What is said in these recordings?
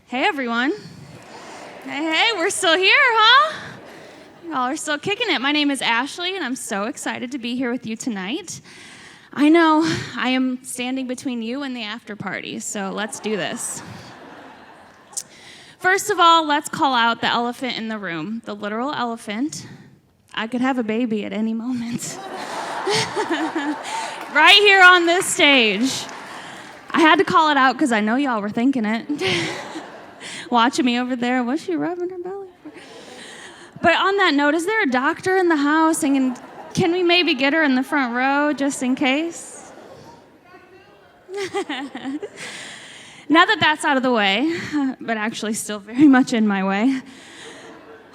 Hey, everyone. Hey, we're still here, huh? Y'all are still kicking it. My name is Ashley, and I'm so excited to be here with you tonight. I know I am standing between you and the after party, so let's do this. First of all, let's call out the elephant in the room, the literal elephant. I could have a baby at any moment. Right here on this stage. I had to call it out because I know y'all were thinking it. Watching me over there, was she rubbing her belly? But on that note, is there a doctor in the house, and can we maybe get her in the front row just in case? Now that that's out of the way, but actually still very much in my way,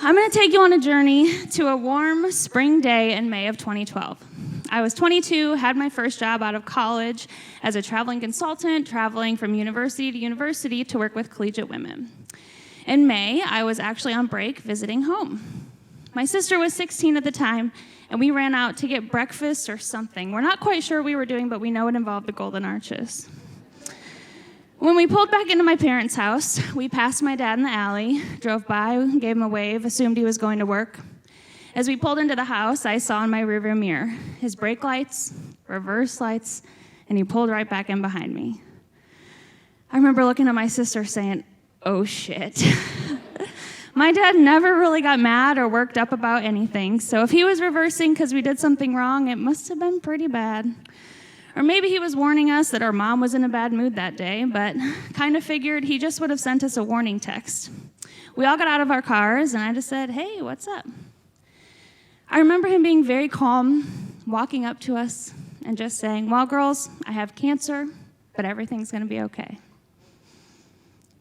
I'm going to take you on a journey to a warm spring day in May of 2012. I was 22, had my first job out of college as a traveling consultant, traveling from university to university to work with collegiate women. In May, I was actually on break visiting home. My sister was 16 at the time, and we ran out to get breakfast or something. We're not quite sure what we were doing, but we know it involved the Golden Arches. When we pulled back into my parents' house, we passed my dad in the alley, drove by, gave him a wave, assumed he was going to work. As we pulled into the house, I saw in my rearview mirror his brake lights, reverse lights, and he pulled right back in behind me. I remember looking at my sister saying, "Oh shit." My dad never really got mad or worked up about anything, so if he was reversing because we did something wrong, it must have been pretty bad. Or maybe he was warning us that our mom was in a bad mood that day, but kind of figured he just would have sent us a warning text. We all got out of our cars, and I just said, "Hey, what's up?" I remember him being very calm, walking up to us and just saying, "Well, girls, I have cancer, but everything's going to be okay."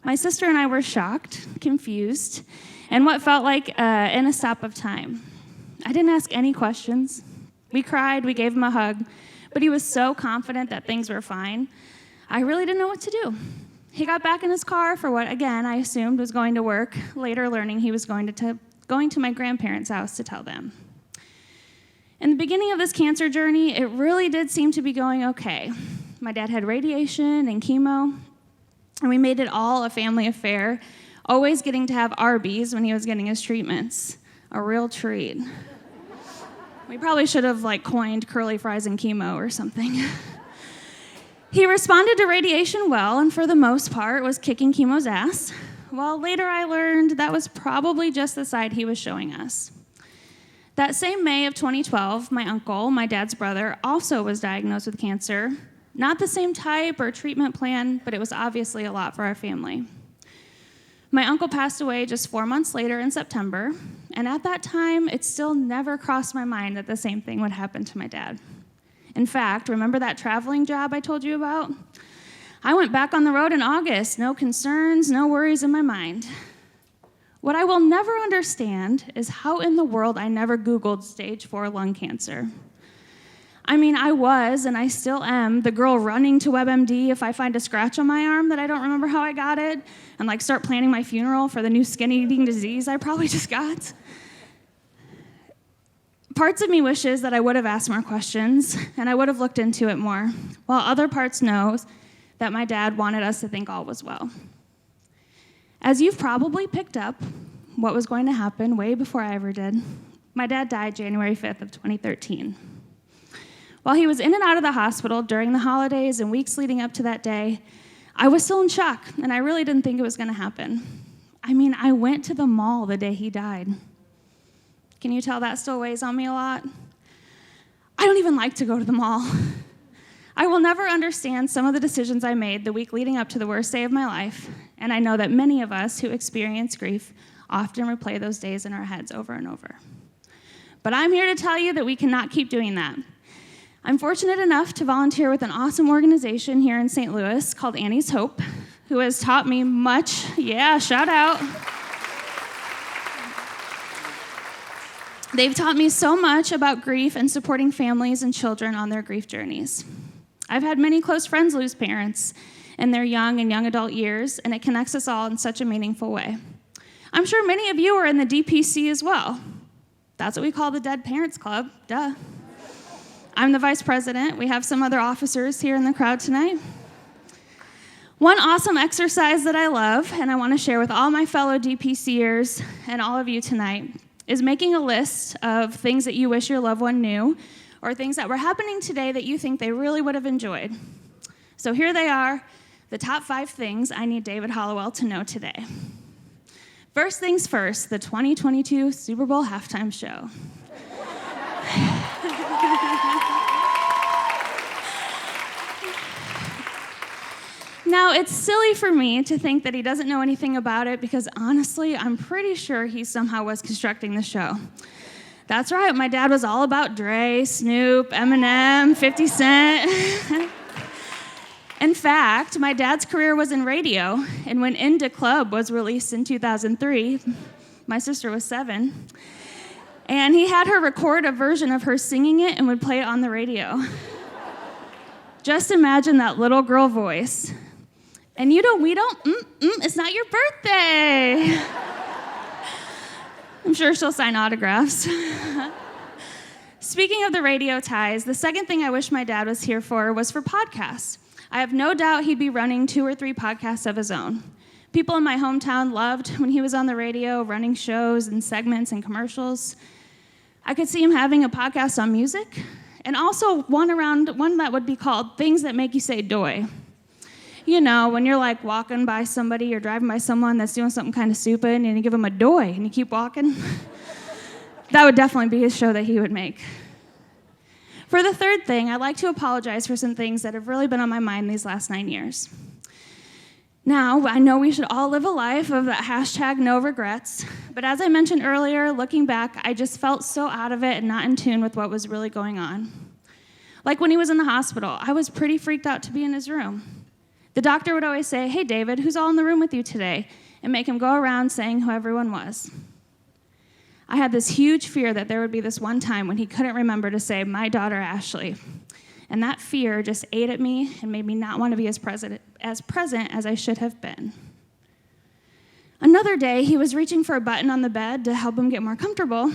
My sister and I were shocked, confused, and what felt like in a stop of time. I didn't ask any questions. We cried, we gave him a hug, but he was so confident that things were fine, I really didn't know what to do. He got back in his car for what, again, I assumed was going to work, later learning he was going to my grandparents' house to tell them. In the beginning of this cancer journey, it really did seem to be going okay. My dad had radiation and chemo, and we made it all a family affair, always getting to have Arby's when he was getting his treatments. A real treat. We probably should have coined curly fries and chemo or something. He responded to radiation well, and for the most part was kicking chemo's ass. Well, later I learned that was probably just the side he was showing us. That same May of 2012, my uncle, my dad's brother, also was diagnosed with cancer. Not the same type or treatment plan, but it was obviously a lot for our family. My uncle passed away just 4 months later in September, and at that time, it still never crossed my mind that the same thing would happen to my dad. In fact, remember that traveling job I told you about? I went back on the road in August, no concerns, no worries in my mind. What I will never understand is how in the world I never Googled stage 4 lung cancer. I mean, I was, and I still am, the girl running to WebMD if I find a scratch on my arm that I don't remember how I got it, and start planning my funeral for the new skin-eating disease I probably just got. Parts of me wishes that I would have asked more questions, and I would have looked into it more, while other parts knows that my dad wanted us to think all was well. As you've probably picked up what was going to happen way before I ever did, my dad died January 5th of 2013. While he was in and out of the hospital during the holidays and weeks leading up to that day, I was still in shock, and I really didn't think it was going to happen. I mean, I went to the mall the day he died. Can you tell that still weighs on me a lot? I don't even like to go to the mall. I will never understand some of the decisions I made the week leading up to the worst day of my life, and I know that many of us who experience grief often replay those days in our heads over and over. But I'm here to tell you that we cannot keep doing that. I'm fortunate enough to volunteer with an awesome organization here in St. Louis called Annie's Hope, who has taught me much. Yeah, shout out. They've taught me so much about grief and supporting families and children on their grief journeys. I've had many close friends lose parents in their young and young adult years, and it connects us all in such a meaningful way. I'm sure many of you are in the DPC as well. That's what we call the Dead Parents Club, duh. I'm the vice president. We have some other officers here in the crowd tonight. One awesome exercise that I love, and I want to share with all my fellow DPCers and all of you tonight, is making a list of things that you wish your loved one knew, or things that were happening today that you think they really would have enjoyed. So here they are, the top 5 things I need David Hollowell to know today. First things first, the 2022 Super Bowl halftime show. Now, it's silly for me to think that he doesn't know anything about it because honestly, I'm pretty sure he somehow was constructing the show. That's right, my dad was all about Dre, Snoop, Eminem, 50 Cent. In fact, my dad's career was in radio, and when In Da Club was released in 2003, my sister was 7, and he had her record a version of her singing it and would play it on the radio. Just imagine that little girl voice. And it's not your birthday. I'm sure she'll sign autographs. Speaking of the radio ties, the second thing I wish my dad was here for was for podcasts. I have no doubt he'd be running 2 or 3 podcasts of his own. People in my hometown loved when he was on the radio, running shows and segments and commercials. I could see him having a podcast on music, and also one that would be called Things That Make You Say Doy. You know, when you're like walking by somebody or driving by someone that's doing something kind of stupid and you give them a doy and you keep walking. That would definitely be his show that he would make. For the third thing, I'd like to apologize for some things that have really been on my mind these last 9 years. Now, I know we should all live a life of that hashtag no regrets, but as I mentioned earlier, looking back, I just felt so out of it and not in tune with what was really going on. Like when he was in the hospital, I was pretty freaked out to be in his room. The doctor would always say, "Hey, David, who's all in the room with you today?" and make him go around saying who everyone was. I had this huge fear that there would be this one time when he couldn't remember to say, "My daughter, Ashley." And that fear just ate at me and made me not want to be as present as I should have been. Another day, he was reaching for a button on the bed to help him get more comfortable,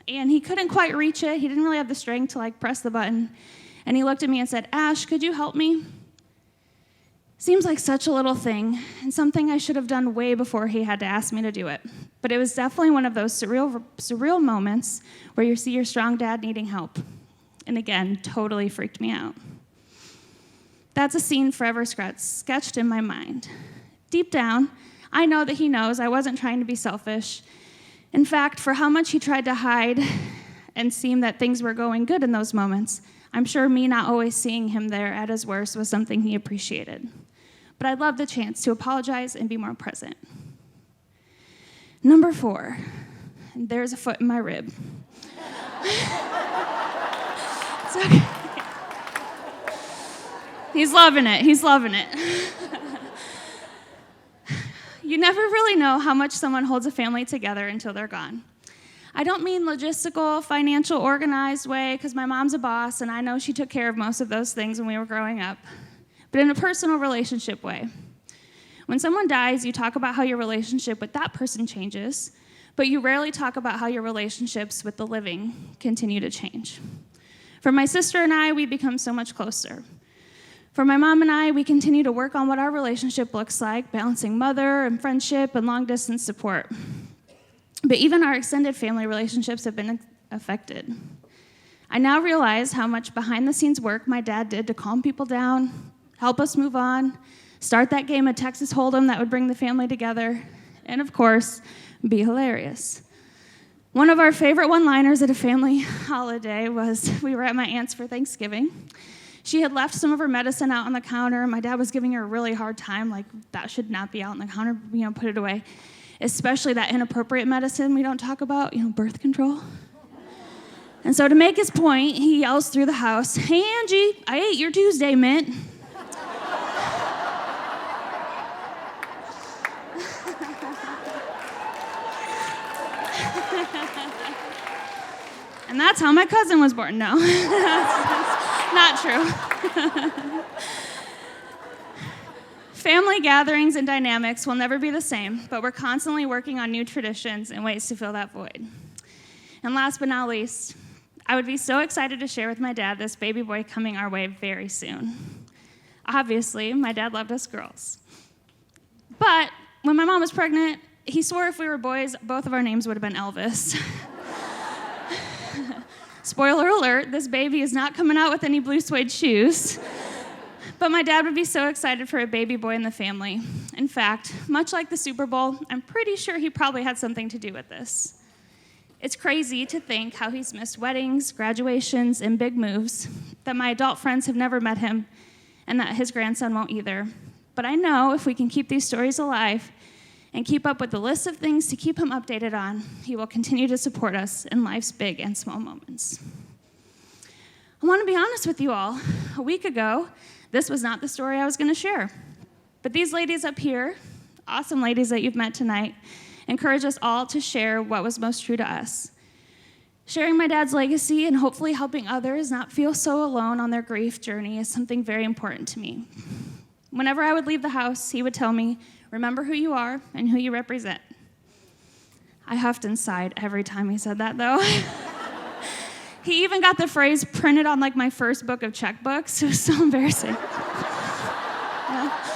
and he couldn't quite reach it. He didn't really have the strength to press the button. And he looked at me and said, "Ash, could you help me?" Seems like such a little thing, and something I should have done way before he had to ask me to do it. But it was definitely one of those surreal moments where you see your strong dad needing help. And again, totally freaked me out. That's a scene forever sketched in my mind. Deep down, I know that he knows I wasn't trying to be selfish. In fact, for how much he tried to hide and seem that things were going good in those moments, I'm sure me not always seeing him there at his worst was something he appreciated. But I'd love the chance to apologize and be more present. Number 4, there's a foot in my rib. It's okay. He's loving it. You never really know how much someone holds a family together until they're gone. I don't mean logistical, financial, organized way, because my mom's a boss, and I know she took care of most of those things when we were growing up, but in a personal relationship way. When someone dies, you talk about how your relationship with that person changes, but you rarely talk about how your relationships with the living continue to change. For my sister and I, we become so much closer. For my mom and I, we continue to work on what our relationship looks like, balancing mother and friendship and long-distance support. But even our extended family relationships have been affected. I now realize how much behind-the-scenes work my dad did to calm people down, help us move on, start that game of Texas Hold'em that would bring the family together, and of course, be hilarious. One of our favorite one-liners at a family holiday was we were at my aunt's for Thanksgiving. She had left some of her medicine out on the counter. My dad was giving her a really hard time, like that should not be out on the counter, put it away. Especially that inappropriate medicine we don't talk about, birth control. And so to make his point, he yells through the house, "Hey, Angie, I ate your Tuesday mint." And that's how my cousin was born. No, that's not true. Family gatherings and dynamics will never be the same, but we're constantly working on new traditions and ways to fill that void. And last but not least, I would be so excited to share with my dad this baby boy coming our way very soon. Obviously, my dad loved us girls. But when my mom was pregnant, he swore if we were boys, both of our names would have been Elvis. Spoiler alert, this baby is not coming out with any blue suede shoes. But my dad would be so excited for a baby boy in the family. In fact, much like the Super Bowl, I'm pretty sure he probably had something to do with this. It's crazy to think how he's missed weddings, graduations, and big moves, that my adult friends have never met him, and that his grandson won't either. But I know if we can keep these stories alive and keep up with the list of things to keep him updated on, he will continue to support us in life's big and small moments. I want to be honest with you all. A week ago, this was not the story I was going to share. But these ladies up here, awesome ladies that you've met tonight, encourage us all to share what was most true to us. Sharing my dad's legacy and hopefully helping others not feel so alone on their grief journey is something very important to me. Whenever I would leave the house, he would tell me, remember who you are and who you represent. I huffed and sighed every time he said that, though. He even got the phrase printed on like my first book of checkbooks. It was so embarrassing. Yeah.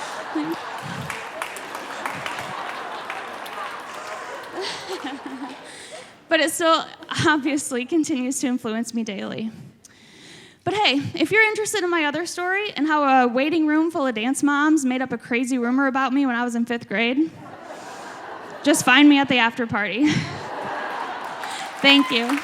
But it still obviously continues to influence me daily. But hey, if you're interested in my other story and how a waiting room full of dance moms made up a crazy rumor about me when I was in 5th grade, just find me at the after party. Thank you.